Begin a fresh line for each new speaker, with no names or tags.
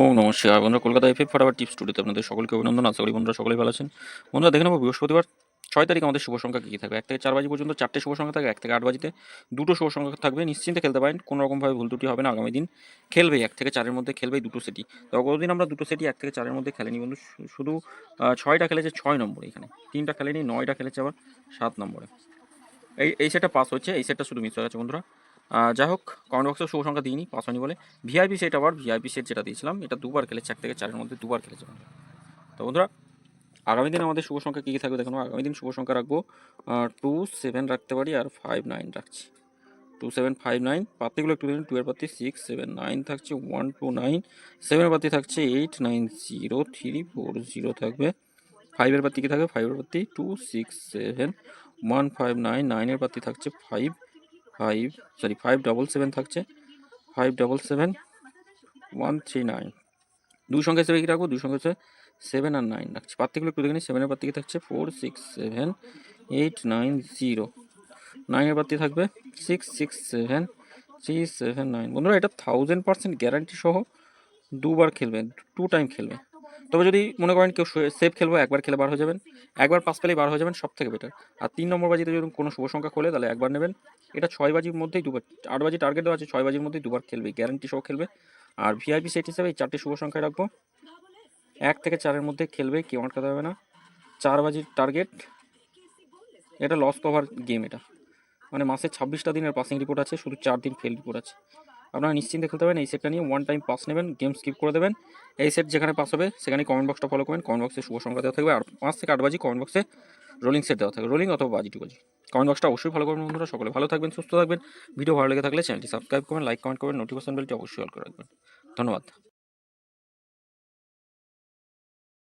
নমস্কার বন্ধুরা, Kolkata FF forward tips স্টুডিওতে আপনাদের সকলকে অভিনন্দন। আশা করি বন্ধুরা সকলেই ভালো আছেন। বন্ধুরা দেখে নেবো বৃহস্পতিবার 6 তারিখ আমাদের শুভ সংখ্যা কী থাকবে। 1 থেকে 4 বাজি পর্যন্ত 4টে শুভ সংখ্যা থাকবে, 1 থেকে 8 বাজিতে 2টো শুভ সংখ্যা থাকবে। নিশ্চিন্তে খেলতে পারেন, কোনো রকমভাবে ভুল ত্রুটি হবে না। আগামী দিন খেলবে 1 থেকে 4-এর মধ্যে খেলবে 2টো সেটই। তো গতদিন আমরা 2টো সেটই 1 থেকে 4-এর মধ্যে খেলেনি বন্ধু, শুধু 6টা খেলেছে 6 নম্বরে, এখানে 3টা খেলেনি, 9টা খেলেছে আবার 7 নম্বরে। এই সেটটা পাস হচ্ছে, এই সেটটা শুধু মিস হয়ে গেছে বন্ধুরা। যাই হোক, কমেন্ট বক্সে শুভ সংখ্যা দিইনি, পাস হয়নি বলে। ভিআইপি সেট, আবার ভিআইপি সেট যেটা দিয়েছিলাম এটা দুবার খেলেছে, 1 থেকে 4-এর মধ্যে দুবার খেলেছে বন্ধুরা। তো বন্ধুরা আগামী দিন আমাদের শুভ সংখ্যা কী কী থাকবে দেখুন। আগামী দিন শুভ সংখ্যা রাখবো 2, 7 রাখতে পারি, আর 5, 9 রাখছি। 2, 7, 5, 9 পাত্তিগুলো একটু দেখুন। 2 এর পাত্তি 6, 7, 9 থাকছে, 1, 2, 9। 7 এর পাত্তি থাকছে 8, 9, 0, 3, 4, 0 থাকবে। 5 এর পাত্তি কী থাকবে? 5 এর পাত্তি 2, 6, 7, 1, 5, 9। 9 এর পাত্তি থাকছে 5, 5, 7 থাকছে, 5, 7, 1, 3, 9। দুই সংখ্যা হিসেবে কী রাখবো? দুই সংখ্যা হচ্ছে 7 আর 9 রাখছি। পাত্তিগুলো একটু দেখে নিই। 7 এর পাত্তি কী থাকছে? 4, 6, 7, 8, 9, 0। 9 এর পাত্তি থাকবে 6, 6, 7, 3, 7, 9। বন্ধুরা এটা 1000% গ্যারান্টি সহ দুবার খেলবেন, 2 টাইম খেলবে। তবে যদি মনে করেন কেউ সেফ খেলবো, একবার খেলে বার হয়ে যাবেন, একবার পাস পেলেই বার হয়ে যাবেন, সব থেকে বেটার। আর 3 নম্বর বাজিতে যদি কোনো শুভ সংখ্যা খোলে তাহলে একবার নেবেন। এটা 6 বাজির মধ্যেই দুবার, 8 বাজি টার্গেট দেওয়া আছে, 6 বাজির মধ্যেই দুবার খেলবে, গ্যারান্টি সহ খেলবে। আর ভিআইপি সেট হিসেবে এই 4টে শুভ সংখ্যায় রাখবো। 1 থেকে 4-এর মধ্যে খেলবে, কেউ আটকাতে হবে না। 4 বাজির টার্গেট। এটা লস কভার গেম, এটা মানে মাসে 26টা দিনের পাসিং রিপোর্ট আছে, শুধু 4 দিন ফেল রিপোর্ট আছে। আপনারা নিশ্চিন্তে খেলতে পারেন। এই সেটটা নিয়ে 1 টাইম পাস নেবেন, গেম স্কিপ করে দেবেন। এই সেট যেখানে পাস হবে সেখানে কমেন্ট বক্সটা ফলো করবেন, কমেন্ট বক্সে শুভ সংখ্যা দেওয়া থাকবে। আর 5 থেকে 8 বাজি কমেন্ট বক্সে রোলিং সেট দেওয়া থাকবে, রোলিং অথবা বাজি টু বাজি। কমেন্ট বক্সটা অবশ্যই ফলো করবেন বন্ধুরা। সকলে ভালো থাকবেন, সুস্থ থাকবেন। ভিডিও ভালো লেগে থাকলে চ্যানেলটি সাবস্ক্রাইব করবেন, লাইক কমেন্ট করবেন, নোটিফিকেশন বেলটি অবশ্যই অল করে রাখবেন। ধন্যবাদ।